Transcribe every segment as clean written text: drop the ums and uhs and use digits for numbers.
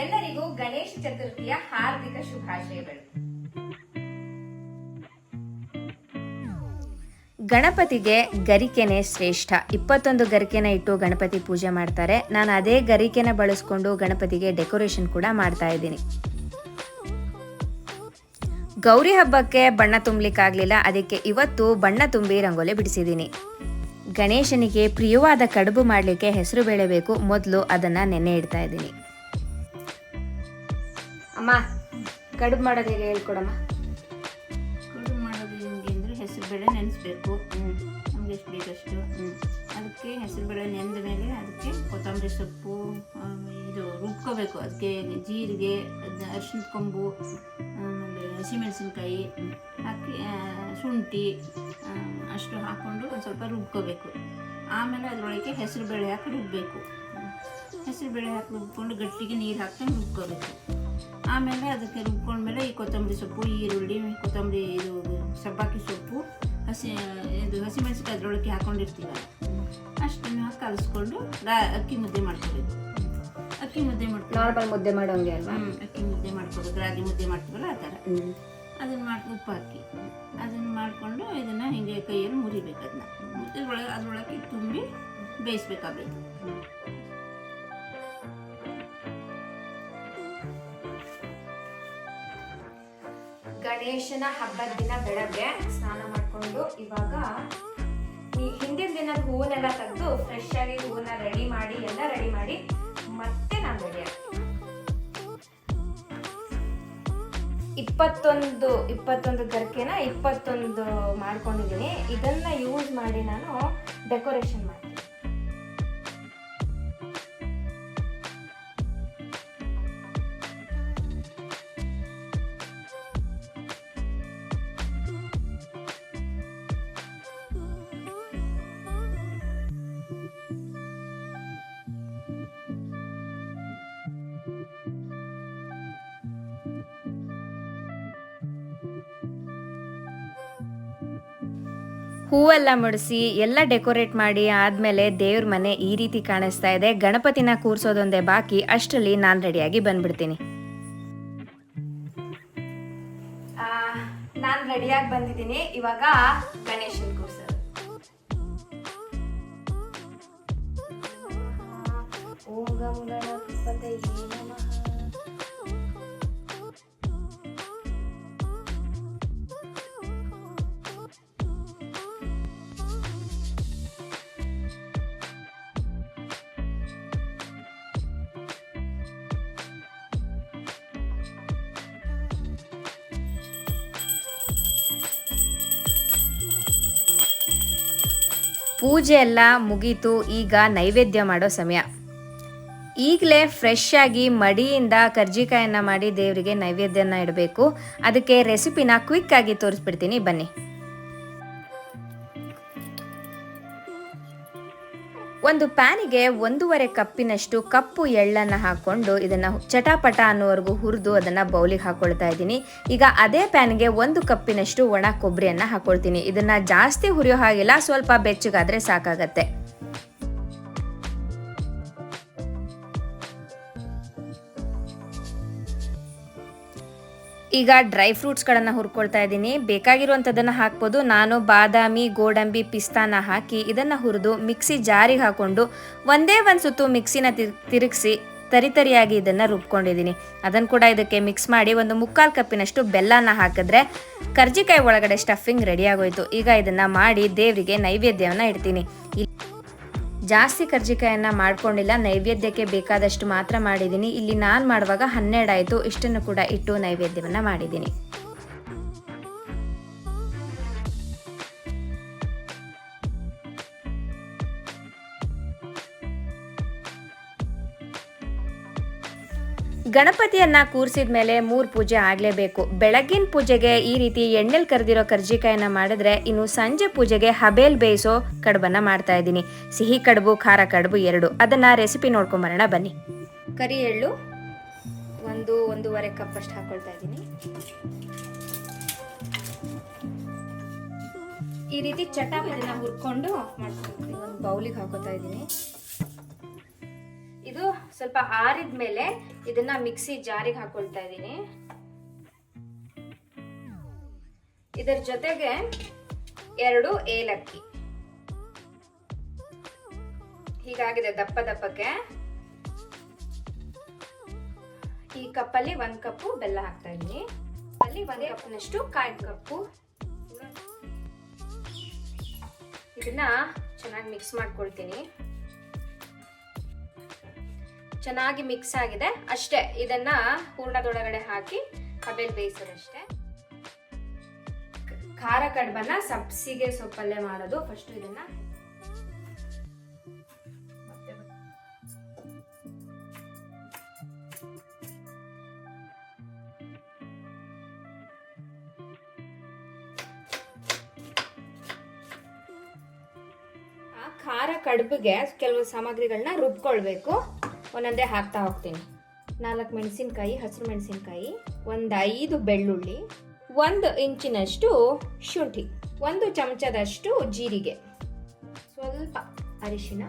ಎಲ್ಲರಿಗೂ ಗಣೇಶ ಚತುರ್ಥಿಯ ಹಾರ್ದಿಕ ಶುಭಾಶಯಗಳು. ಗಣಪತಿಗೆ ಗರಿಕೆನೆ ಶ್ರೇಷ್ಠ. 21 ಗರಿಕೆನ ಇಟ್ಟು ಗಣಪತಿ ಪೂಜೆ ಮಾಡ್ತಾರೆ. ನಾನು ಅದೇ ಗರಿಕೆನ ಬಳಸ್ಕೊಂಡು ಗಣಪತಿಗೆ ಡೆಕೋರೇಷನ್ ಕೂಡ ಮಾಡ್ತಾ ಇದ್ದೀನಿ. ಗೌರಿ ಹಬ್ಬಕ್ಕೆ ಬಣ್ಣ ತುಂಬಲಿಕ್ಕಾಗಲಿಲ್ಲ, ಅದಕ್ಕೆ ಇವತ್ತು ಬಣ್ಣ ತುಂಬಿ ರಂಗೋಲಿ ಬಿಡಿಸಿದ್ದೀನಿ. ಗಣೇಶನಿಗೆ ಪ್ರಿಯವಾದ ಕಡುಬು ಮಾಡಲಿಕ್ಕೆ ಹೆಸರು ಬೇಳೆ ಬೇಕು. ಮೊದಲು ಅದನ್ನು ನೆನೆ ಇಡ್ತಾ ಇದ್ದೀನಿ. ಅಮ್ಮ, ಕಡುಬು ಮಾಡೋದು ಹೇಗೆ ಹೇಳ್ಕೊಡಮ್ಮ. ಕಡುಬು ಮಾಡೋದು ಹೆಂಗೆ ಅಂದರೆ ಹೆಸರುಬೇಳೆ ನೆನೆಸ್ಬೇಕು. ನಮಗೆ ಎಷ್ಟು ಬೇಕಷ್ಟು. ಅದಕ್ಕೆ ಹೆಸರುಬೇಳೆ ನೆನೆದ ಮೇಲೆ ಅದಕ್ಕೆ ಕೊತ್ತಂಬರಿ ಸೊಪ್ಪು ಇದು ರುಬ್ಕೋಬೇಕು. ಅದಕ್ಕೆ ಜೀರಿಗೆ, ಅರಿಶಿನ ಕೊಂಬು, ಆಮೇಲೆ ಹಸಿಮೆಣಸಿನ್ಕಾಯಿ ಹಾಕಿ ಶುಂಠಿ ಅಷ್ಟು ಹಾಕ್ಕೊಂಡು ಒಂದು ಸ್ವಲ್ಪ ರುಬ್ಕೋಬೇಕು. ಆಮೇಲೆ ಅದರೊಳಗೆ ಹೆಸರುಬೇಳೆ ಹಾಕಿ ರುಬ್ಬಬೇಕು. ಹೆಸರುಬೇಳೆ ಹಾಕಿ ರುಬ್ಕೊಂಡು ಗಟ್ಟಿಗೆ ನೀರು ಹಾಕ್ಕೊಂಡು ರುಬ್ಕೋಬೇಕು. ಆಮೇಲೆ ಅದಕ್ಕೆ ರುಬ್ಕೊಂಡ್ಮೇಲೆ ಈ ಕೊತ್ತಂಬರಿ ಸೊಪ್ಪು, ಈರುಳ್ಳಿ, ಕೊತ್ತಂಬರಿ, ಇದು ಸಬ್ಬಾಕಿ ಸೊಪ್ಪು, ಹಸಿಮೆಣಸಿನ್ಕಾಯಿ ಅದರೊಳಗೆ ಹಾಕ್ಕೊಂಡಿರ್ತೀವಲ್ಲ ಅಷ್ಟನ್ನು ಹಾಕಿ ಕಲಿಸ್ಕೊಂಡು ಅಕ್ಕಿ ಮುದ್ದೆ ಮಾಡ್ಕೋಬೇಕು. ಅಕ್ಕಿ ಮುದ್ದೆ ಮಾಡ್ಕೊಂಡು ನಾರ್ಮಲ್ ಮುದ್ದೆ ಮಾಡೋಂಗೆ ಅಲ್ವಾ? ಅಕ್ಕಿ ಮುದ್ದೆ ಮಾಡ್ಕೋಬೇಕು. ರಾಗಿ ಮುದ್ದೆ ಮಾಡ್ತೀವಲ್ಲ ಆ ಥರ ಅದನ್ನು ಉಪ್ಪು ಹಾಕಿ ಅದನ್ನು ಮಾಡಿಕೊಂಡು ಇದನ್ನು ಹಿಂಗೆ ಕೈಯಲ್ಲಿ ಮುರಿಬೇಕು. ಅದನ್ನ ಅದರೊಳಗೆ ತುಂಬಿ ಬೇಯಿಸ್ಬೇಕಾಗಬೇಕು. ಗಣೇಶನ ಹಬ್ಬದ ದಿನ ಬೆಳಗ್ಗೆ ಸ್ನಾನ ಮಾಡಿಕೊಂಡು ಇವಾಗ ಹಿಂದಿನ ದಿನ ಹೂವನ್ನೆಲ್ಲ ತೆಗೆದು ಫ್ರೆಶ್ ಆಗಿ ಹೂವನ್ನ ರೆಡಿ ಮಾಡಿ ಮತ್ತೆ ನಾನು ರೆಡಿ ಆಗ್ತೀನಿ. 21 ಗರ್ಕೆನ 21 ಮಾಡ್ಕೊಂಡಿದ್ದೀನಿ. ಇದನ್ನ ಯೂಸ್ ಮಾಡಿ ನಾನು ಡೆಕೋರೇಷನ್ ಮಾಡ್ತೀನಿ. ಹೂವೆಲ್ಲ ಮುಡಿಸಿ ಎಲ್ಲ ಡೆಕೋರೇಟ್ ಮಾಡಿ ಆದಮೇಲೆ ದೇವ್ರ ಮನೆ ಈ ರೀತಿ ಕಾಣಿಸ್ತಾ ಇದೆ. ಗಣಪತಿನ ಕೂರಿಸೋದೊಂದೇ ಬಾಕಿ. ಅಷ್ಟರಲ್ಲಿ ನಾನು ರೆಡಿಯಾಗಿ ಬಂದ್ಬಿಡ್ತೀನಿ. ನಾನು ರೆಡಿಯಾಗಿ ಬಂದಿದ್ದೀನಿ. ಇವಾಗ ಗಣೇಶನ್ ಕೂರಿಸೋದು. ಓಂ ಗಂ ಗಣಪತಯೇ ನಮಃ. ಪೂಜೆ ಎಲ್ಲ ಮುಗೀತು. ಈಗ ನೈವೇದ್ಯ ಮಾಡೋ ಸಮಯ. ಈಗಲೇ ಫ್ರೆಶ್ ಆಗಿ ಮಡಿಯಿಂದ ಕರ್ಜಿಕಾಯನ್ನು ಮಾಡಿ ದೇವರಿಗೆ ನೈವೇದ್ಯನ ಇಡಬೇಕು. ಅದಕ್ಕೆ ರೆಸಿಪಿನ ಕ್ವಿಕ್ ಆಗಿ ತೋರಿಸ್ಬಿಡ್ತೀನಿ, ಬನ್ನಿ. ಒಂದು ಪ್ಯಾನಿಗೆ 1.5 ಕಪ್ಪಿನಷ್ಟು ಕಪ್ಪು ಎಳ್ಳನ್ನು ಹಾಕ್ಕೊಂಡು ಇದನ್ನು ಚಟಾಪಟ ಅನ್ನೋವರೆಗೂ ಹುರಿದು ಅದನ್ನು ಬೌಲಿಗೆ ಹಾಕ್ಕೊಳ್ತಾ ಇದ್ದೀನಿ. ಈಗ ಅದೇ ಪ್ಯಾನ್ಗೆ 1 ಕಪ್ಪಿನಷ್ಟು ಒಣ ಕೊಬ್ಬರಿಯನ್ನು ಹಾಕ್ಕೊಳ್ತೀನಿ. ಇದನ್ನು ಜಾಸ್ತಿ ಹುರಿಯೋ ಹಾಗಿಲ್ಲ, ಸ್ವಲ್ಪ ಬೆಚ್ಚಗಾದರೆ ಸಾಕಾಗತ್ತೆ. ಈಗ ಡ್ರೈ ಫ್ರೂಟ್ಸ್ಗಳನ್ನು ಹುರ್ಕೊಳ್ತಾ ಇದ್ದೀನಿ. ಬೇಕಾಗಿರುವಂಥದ್ದನ್ನು ಹಾಕ್ಬೋದು. ನಾನು ಬಾದಾಮಿ, ಗೋಡಂಬಿ, ಪಿಸ್ತಾನ ಹಾಕಿ ಇದನ್ನು ಹುರಿದು ಮಿಕ್ಸಿ ಜಾರಿಗೆ ಹಾಕ್ಕೊಂಡು ಒಂದೇ ಒಂದು ಸುತ್ತು ಮಿಕ್ಸಿನ ತಿರುಗಿಸಿ ತರಿತರಿಯಾಗಿ ಇದನ್ನು ರುಬ್ಕೊಂಡಿದ್ದೀನಿ. ಅದನ್ನು ಕೂಡ ಇದಕ್ಕೆ ಮಿಕ್ಸ್ ಮಾಡಿ 1/4 ಕಪ್ಪಿನಷ್ಟು ಬೆಲ್ಲನ ಹಾಕಿದ್ರೆ ಕರ್ಜಿಕಾಯಿ ಒಳಗಡೆ ಸ್ಟಫಿಂಗ್ ರೆಡಿ ಆಗೋಯ್ತು. ಈಗ ಇದನ್ನು ಮಾಡಿ ದೇವರಿಗೆ ನೈವೇದ್ಯವನ್ನು ಇಡ್ತೀನಿ. ಜಾಸ್ತಿ ಕರ್ಜಿಕಾಯನ್ನು ಮಾಡ್ಕೊಂಡಿಲ್ಲ, ನೈವೇದ್ಯಕ್ಕೆ ಬೇಕಾದಷ್ಟು ಮಾತ್ರ ಮಾಡಿದ್ದೀನಿ. ಇಲ್ಲಿ ನಾನು ಮಾಡುವಾಗ 12 ಆಯಿತು. ಇಷ್ಟನ್ನು ಕೂಡ ಇಟ್ಟು ನೈವೇದ್ಯವನ್ನು ಮಾಡಿದ್ದೀನಿ. ಗಣಪತಿಯನ್ನ ಕೂರಿಸಿದ ಮೇಲೆ 3 ಪೂಜೆ ಆಗಲೇಬೇಕು. ಬೆಳಗ್ಗಿನ ಪೂಜೆಗೆ ಈ ರೀತಿ ಎಣ್ಣೆಲಿ ಕರೆದಿರೋ ಕರ್ಜಿಕಾಯನ್ನ ಮಾಡಿದ್ರೆ ಇನ್ನು ಸಂಜೆ ಪೂಜೆಗೆ ಹಬೇಲ್ ಬೇಯಿಸೋ ಕಡುಬನ್ನ ಮಾಡ್ತಾ ಇದ್ದೀನಿ. ಸಿಹಿ ಕಡುಬು, ಖಾರ ಕಡುಬು 2. ಅದನ್ನ ರೆಸಿಪಿ ನೋಡ್ಕೊಂಬರೋಣ ಬನ್ನಿ. ಕರಿ ಎಳ್ಳು 1.5 ಕಪ್ ಅಷ್ಟು ಹಾಕೊಳ್ತಾ ಇದ್ದೀನಿ. ಈ ರೀತಿ ಚಟಾಪಟಿನ ಹುರ್ಕೊಂಡು ಮಾಡ್ಕೊಳ್ತೀನಿ. ಒಂದು ಬೌಲಿಗೆ ಹಾಕೋತಾ ಇದ್ದೀನಿ. ಇದು ಸ್ವಲ್ಪ ಆರಿದ್ಮೇಲೆ ಇದನ್ನ ಮಿಕ್ಸಿ ಜಾರಿಗೆ ಹಾಕೊಳ್ತಾ ಇದ್ದೀನಿ. ಇದರ ಜೊತೆಗೆ 2 ಏಲಕ್ಕಿ. ಹೀಗಾಗಿದೆ ದಪ್ಪ ದಪ್ಪಕ್ಕೆ. ಈ ಕಪ್ಪಲ್ಲಿ 1 ಕಪ್ಪು ಬೆಲ್ಲ ಹಾಕ್ತಾ ಇದ್ದೀನಿ. ಅಲ್ಲಿ 1 ಕಪ್ನಷ್ಟು ಕಾಯಿದ ಕಪ್ಪು. ಇದನ್ನ ಚೆನ್ನಾಗಿ ಮಿಕ್ಸ್ ಮಾಡ್ಕೊಳ್ತೀನಿ. ಚೆನ್ನಾಗಿ ಮಿಕ್ಸ್ ಆಗಿದೆ ಅಷ್ಟೇ. ಇದನ್ನ ಹೂರ್ಣದೊಳಗಡೆ ಹಾಕಿ ಹಬೆಲ್ ಬೇಯಿಸೋದಷ್ಟೇ. ಖಾರ ಕಡುಬನ್ನ ಸಬ್ಸಿಗೆ ಸೊಪ್ಪಲ್ಲೇ ಮಾಡೋದು. ಫಸ್ಟ್ ಇದನ್ನ ಖಾರ ಕಡುಬಿಗೆ ಕೆಲವು ಸಾಮಗ್ರಿಗಳನ್ನ ರುಬ್ಕೊಳ್ಬೇಕು. ಒಂದೊಂದೇ ಹಾಕ್ತಾ ಹೋಗ್ತೀನಿ. 4 ಮೆಣಸಿನ್ಕಾಯಿ, ಹಸಿರು ಮೆಣಸಿನ್ಕಾಯಿ, 5 ಬೆಳ್ಳುಳ್ಳಿ, 1 ಇಂಚಿನಷ್ಟು ಶುಂಠಿ, 1 ಚಮಚದಷ್ಟು ಜೀರಿಗೆ, ಸ್ವಲ್ಪ ಅರಿಶಿನ.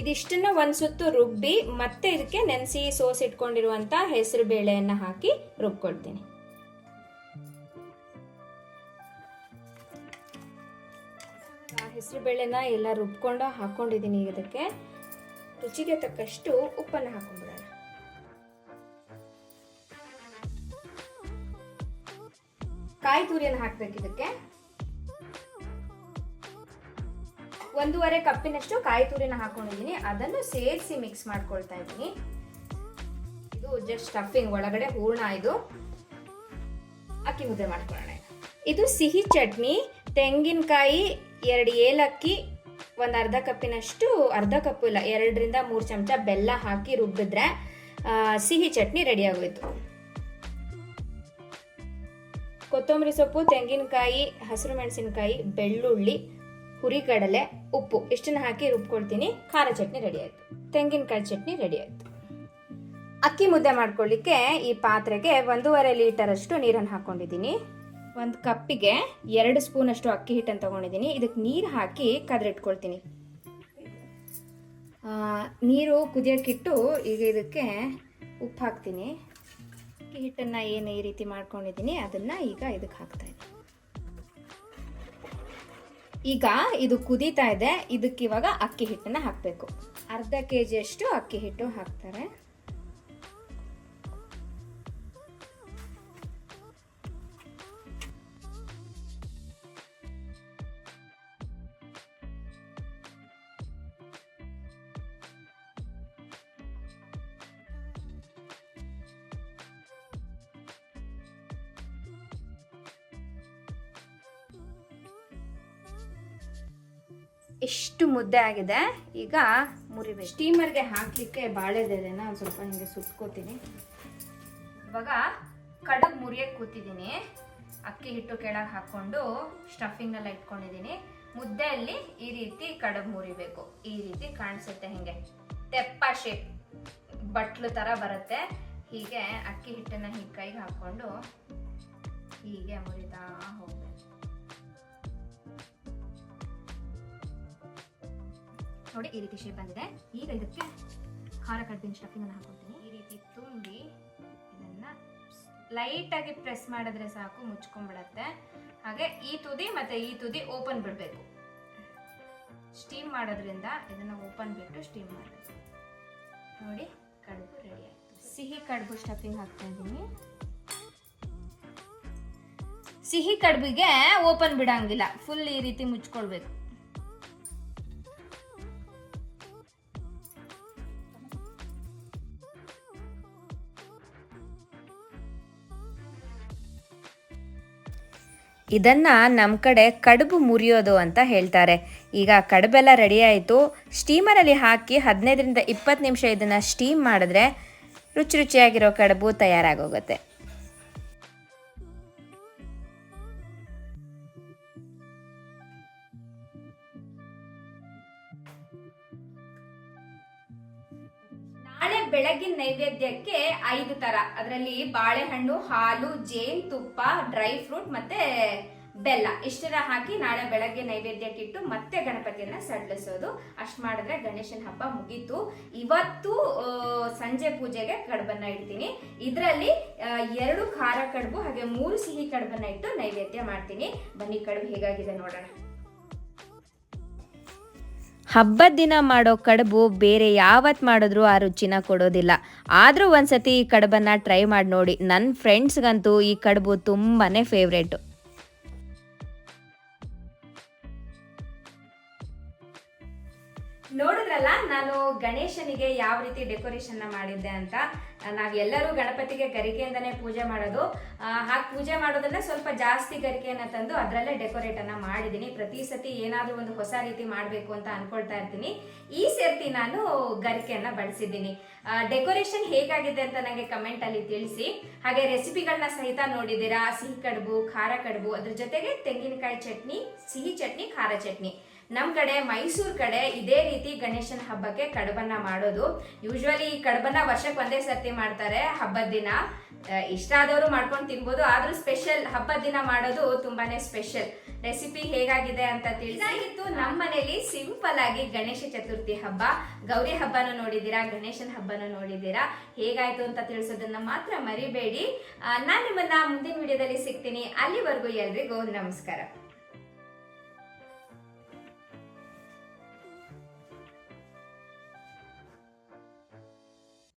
ಇದಿಷ್ಟನ್ನ ಒಂದು ಸುತ್ತು ರುಬ್ಬಿ ಮತ್ತೆ ಇದಕ್ಕೆ ನೆನೆಸಿ ಸೋಸಿಟ್ಕೊಂಡಿರುವಂತ ಹೆಸರು ಬೇಳೆಯನ್ನ ಹಾಕಿ ರುಬ್ಕೊಳ್ತೀನಿ. ಹೆಸರು ಬೇಳೆನ ಎಲ್ಲ ರುಬ್ಕೊಂಡು ಹಾಕೊಂಡಿದ್ದೀನಿ. ಇದಕ್ಕೆ ರುಚಿಗೆ ತಕ್ಕಷ್ಟು ಉಪ್ಪನ್ನು ಹಾಕೊಂಡ್ಬಿಡೋಣ. ಕಾಯಿ ತುರಿಯನ್ನು ಹಾಕ್ಬೇಕು. ಇದಕ್ಕೆ 1.5 ಕಪ್ಪಿನಷ್ಟು ಕಾಯಿ ತುರಿನ ಹಾಕೊಂಡಿದ್ದೀನಿ. ಅದನ್ನು ಸೇರಿಸಿ ಮಿಕ್ಸ್ ಮಾಡ್ಕೊಳ್ತಾ ಇದ್ದೀನಿ. ಇದು ಜಸ್ಟ್ ಸ್ಟಫಿಂಗ್, ಒಳಗಡೆ ಹೂರ್ಣ. ಇದು ಅಕ್ಕಿ ಮುದ್ದೆ ಮಾಡ್ಕೊಳ್ಳೋಣ. ಇದು ಸಿಹಿ ಚಟ್ನಿ. ತೆಂಗಿನಕಾಯಿ, 2 ಏಲಕ್ಕಿ, 1 ಅರ್ಧ ಕಪ್ಪಿನಷ್ಟು, ಅರ್ಧ ಕಪ್ಪು ಇಲ್ಲ, 2 ರಿಂದ 3 ಚಮಚ ಬೆಲ್ಲ ಹಾಕಿ ರುಬ್ಬಿದ್ರೆ ಸಿಹಿ ಚಟ್ನಿ ರೆಡಿ ಆಗೋಯ್ತು. ಕೊತ್ತಂಬರಿ ಸೊಪ್ಪು, ತೆಂಗಿನಕಾಯಿ, ಹಸಿರು ಮೆಣಸಿನಕಾಯಿ, ಬೆಳ್ಳುಳ್ಳಿ, ಹುರಿಗಡಲೆ, ಉಪ್ಪು ಇಷ್ಟನ್ನ ಹಾಕಿ ರುಬ್ಕೊಳ್ತೀನಿ. ಖಾರ ಚಟ್ನಿ ರೆಡಿ ಆಯ್ತು. ತೆಂಗಿನಕಾಯಿ ಚಟ್ನಿ ರೆಡಿ ಆಯ್ತು. ಅಕ್ಕಿ ಮುದ್ದೆ ಮಾಡ್ಕೊಳ್ಳಿಕ್ಕೆ ಈ ಪಾತ್ರೆಗೆ 1.5 ಲೀಟರ್ ಅಷ್ಟು ನೀರನ್ನು ಹಾಕೊಂಡಿದ್ದೀನಿ. 1 ಕಪ್ಪಿಗೆ 2 ಸ್ಪೂನ್ ಅಷ್ಟು ಅಕ್ಕಿ ಹಿಟ್ಟನ್ನು ತಗೊಂಡಿದ್ದೀನಿ. ಇದಕ್ಕೆ ನೀರು ಹಾಕಿ ಕದ್ರಿಟ್ಕೊಳ್ತೀನಿ. ನೀರು ಕುದಿಯೋಕ್ಕಿಟ್ಟು ಈಗ ಇದಕ್ಕೆ ಉಪ್ಪು ಹಾಕ್ತೀನಿ. ಅಕ್ಕಿ ಹಿಟ್ಟನ್ನು ಏನು ಈ ರೀತಿ ಮಾಡ್ಕೊಂಡಿದ್ದೀನಿ ಅದನ್ನು ಈಗ ಇದಕ್ಕೆ ಹಾಕ್ತಾ ಇದ್ದೀನಿ. ಈಗ ಇದು ಕುದೀತಾ ಇದೆ. ಇದಕ್ಕೆ ಇವಾಗ ಅಕ್ಕಿ ಹಿಟ್ಟನ್ನು ಹಾಕಬೇಕು. ಅರ್ಧ kg ಅಷ್ಟು ಅಕ್ಕಿ ಹಿಟ್ಟು ಹಾಕ್ತಾರೆ. ಎಷ್ಟು ಮುದ್ದೆ ಆಗಿದೆ. ಈಗ ಮುರಿಬೇಕು. ಸ್ಟೀಮರ್ಗೆ ಹಾಕಲಿಕ್ಕೆ ಬಾಳೆದೆಲೆನ ಒಂದು ಸ್ವಲ್ಪ ಹಿಂಗೆ ಸುತ್ಕೋತೀನಿ. ಇವಾಗ ಕಡುಬು ಮುರಿಯಕ್ಕೆ ಕೂತಿದ್ದೀನಿ. ಅಕ್ಕಿ ಹಿಟ್ಟು ಕೆಳಗೆ ಹಾಕ್ಕೊಂಡು ಸ್ಟಫಿಂಗ್ ಎಲ್ಲ ಇಟ್ಕೊಂಡಿದ್ದೀನಿ. ಮುದ್ದೆಯಲ್ಲಿ ಈ ರೀತಿ ಕಡುಬು ಮುರಿಬೇಕು. ಈ ರೀತಿ ಕಾಣಿಸುತ್ತೆ, ಹಿಂಗೆ ತೆಪ್ಪ ಶೇಪ್, ಬಟ್ಲು ಥರ ಬರುತ್ತೆ. ಹೀಗೆ ಅಕ್ಕಿ ಹಿಟ್ಟನ್ನು ಹೀಗೆ ಕೈಗೆ ಹಾಕ್ಕೊಂಡು ಹೀಗೆ ಮುರಿತಾ ಹೋಗ್ಬೇಕು. ನೋಡಿ ಈ ರೀತಿ ಶೇಪ್ ಬಂದಿದೆ. ಈಗ ಇದಕ್ಕೆ ಖಾರ ಕಡುಬಿನ ಸ್ಟಫಿಂಗ್ ಅನ್ನು ಹಾಕೊಳ್ತೀನಿ. ಈ ರೀತಿ ತುಂಬಿ ಇದನ್ನ ಲೈಟ್ ಆಗಿ ಪ್ರೆಸ್ ಮಾಡಿದ್ರೆ ಸಾಕು, ಮುಚ್ಕೊಂಡ್ಬಿಡತ್ತೆ. ಹಾಗೆ ಈ ತುದಿ ಮತ್ತೆ ಈ ತುದಿ ಓಪನ್ ಬಿಡಬೇಕು. ಸ್ಟೀಮ್ ಮಾಡೋದ್ರಿಂದ ಇದನ್ನ ಓಪನ್ ಬಿಟ್ಟು ಸ್ಟೀಮ್ ಮಾಡಬೇಕು. ನೋಡಿ ಕಡುಬು ರೆಡಿ ಆಯ್ತು. ಸಿಹಿ ಕಡುಬು ಸ್ಟಫಿಂಗ್ ಹಾಕ್ತಾ ಇದ್ದೀನಿ. ಸಿಹಿ ಕಡುಬಿಗೆ ಓಪನ್ ಬಿಡಂಗಿಲ್ಲ, ಫುಲ್ ಈ ರೀತಿ ಮುಚ್ಕೊಳ್ಬೇಕು. ಇದನ್ನ ನಮ್ಮ ಕಡೆ ಕಡುಬು ಮುರಿಯೋದು ಅಂತ ಹೇಳ್ತಾರೆ. ಈಗ ಕಡುಬೆಲ್ಲ ರೆಡಿ ಆಯಿತು. ಸ್ಟೀಮರಲ್ಲಿ ಹಾಕಿ 15 ರಿಂದ 20 ನಿಮಿಷ ಇದನ್ನು ಸ್ಟೀಮ್ ಮಾಡಿದ್ರೆ ರುಚಿ ರುಚಿಯಾಗಿರೋ ಕಡುಬು ತಯಾರಾಗೋಗುತ್ತೆ. ನಾಳೆ ಬೆಳಗಿನ ನೈವೇದ್ಯಕ್ಕೆ 5 ತರ, ಅದರಲ್ಲಿ ಬಾಳೆಹಣ್ಣು, ಹಾಲು, ಜೇನುತುಪ್ಪ, ಡ್ರೈ ಫ್ರೂಟ್ ಮತ್ತೆ ಬೆಲ್ಲ ಇಷ್ಟನ್ನ ಹಾಕಿ ನಾಳೆ ಬೆಳಗ್ಗೆ ನೈವೇದ್ಯಕ್ಕಿಟ್ಟು ಮತ್ತೆ ಗಣಪತಿಯನ್ನ ಸಡ್ಲಿಸೋದು. ಅಷ್ಟ್ ಮಾಡಿದ್ರೆ ಗಣೇಶನ ಹಬ್ಬ ಮುಗೀತು. ಇವತ್ತು ಸಂಜೆ ಪೂಜೆಗೆ ಕಡುಬನ್ನ ಇಡ್ತೀನಿ. ಇದರಲ್ಲಿ 2 ಖಾರ ಕಡುಬು ಹಾಗೆ 3 ಸಿಹಿ ಕಡುಬನ್ನ ಇಟ್ಟು ನೈವೇದ್ಯ ಮಾಡ್ತೀನಿ. ಬನ್ನಿ ಕಡುಬು ಹೇಗಾಗಿದೆ ನೋಡೋಣ. ಹಬ್ಬದ ದಿನ ಮಾಡೋ ಕಡುಬು ಬೇರೆ ಯಾವತ್ತು ಮಾಡಿದ್ರೂ ಆ ರುಚಿನ ಕೊಡೋದಿಲ್ಲ. ಆದರೂ ಒಂದ್ಸತಿ ಈ ಕಡುಬನ್ನು ಟ್ರೈ ಮಾಡಿ ನೋಡಿ. ನನ್ನ ಫ್ರೆಂಡ್ಸ್ಗಂತೂ ಈ ಕಡುಬು ತುಂಬಾ ಫೇವ್ರೇಟು. ನೋಡಿದ್ರಲ್ಲ ನಾನು ಗಣೇಶನಿಗೆ ಯಾವ ರೀತಿ ಡೆಕೋರೇಷನ್ ಮಾಡಿದ್ದೆ ಅಂತ. ನಾವೆಲ್ಲರೂ ಗಣಪತಿಗೆ ಗರಿಕೆಯಿಂದನೇ ಪೂಜೆ ಮಾಡೋದು. ಹಾಗೆ ಪೂಜೆ ಮಾಡೋದನ್ನ ಸ್ವಲ್ಪ ಜಾಸ್ತಿ ಗರಿಕೆಯನ್ನ ತಂದು ಅದರಲ್ಲೇ ಡೆಕೋರೇಟ್ ಅನ್ನ ಮಾಡಿದ್ದೀನಿ. ಪ್ರತಿ ಸತಿ ಏನಾದ್ರೂ ಒಂದು ಹೊಸ ರೀತಿ ಮಾಡಬೇಕು ಅಂತ ಅನ್ಕೊಳ್ತಾ ಇರ್ತೀನಿ. ಈ ಸರ್ತಿ ನಾನು ಗರಿಕೆಯನ್ನ ಬಳಸಿದ್ದೀನಿ. ಡೆಕೋರೇಷನ್ ಹೇಗಾಗಿದೆ ಅಂತ ನನಗೆ ಕಮೆಂಟ್ ಅಲ್ಲಿ ತಿಳಿಸಿ. ಹಾಗೆ ರೆಸಿಪಿಗಳನ್ನ ಸಹಿತ ನೋಡಿದ್ದೀರಾ. ಸಿಹಿ ಕಡುಬು, ಖಾರ ಕಡುಬು, ಅದ್ರ ಜೊತೆಗೆ ತೆಂಗಿನಕಾಯಿ ಚಟ್ನಿ, ಸಿಹಿ ಚಟ್ನಿ, ಖಾರ ಚಟ್ನಿ. ನಮ್ಮ ಕಡೆ ಮೈಸೂರು ಕಡೆ ಇದೇ ರೀತಿ ಗಣೇಶನ ಹಬ್ಬಕ್ಕೆ ಕಡುಬನ್ನ ಮಾಡೋದು. ಯೂಶ್ವಲಿ ಈ ಕಡುಬನ್ನ ವರ್ಷಕ್ಕೆ ಒಂದೇ ಸರ್ತಿ ಮಾಡ್ತಾರೆ ಹಬ್ಬದ ದಿನ. ಇಷ್ಟ ಆದವರು ಮಾಡ್ಕೊಂಡು ತಿನ್ಬೋದು. ಆದ್ರೂ ಸ್ಪೆಷಲ್ ಹಬ್ಬದ ದಿನ ಮಾಡೋದು ತುಂಬಾನೇ ಸ್ಪೆಷಲ್. ರೆಸಿಪಿ ಹೇಗಾಗಿದೆ ಅಂತ ತಿಳಿಸಾಗಿತ್ತು. ನಮ್ಮ ಮನೇಲಿ ಸಿಂಪಲ್ ಆಗಿ ಗಣೇಶ ಚತುರ್ಥಿ ಹಬ್ಬ, ಗೌರಿ ಹಬ್ಬನೂ ನೋಡಿದ್ದೀರಾ, ಗಣೇಶನ ಹಬ್ಬನೂ ನೋಡಿದ್ದೀರಾ. ಹೇಗಾಯ್ತು ಅಂತ ತಿಳಿಸೋದನ್ನ ಮಾತ್ರ ಮರಿಬೇಡಿ. ನಾನು ನಿಮ್ಮನ್ನ ಮುಂದಿನ ವಿಡಿಯೋದಲ್ಲಿ ಸಿಗ್ತೀನಿ. ಅಲ್ಲಿವರೆಗೂ ಎಲ್ರಿಗೂ ನಮಸ್ಕಾರ.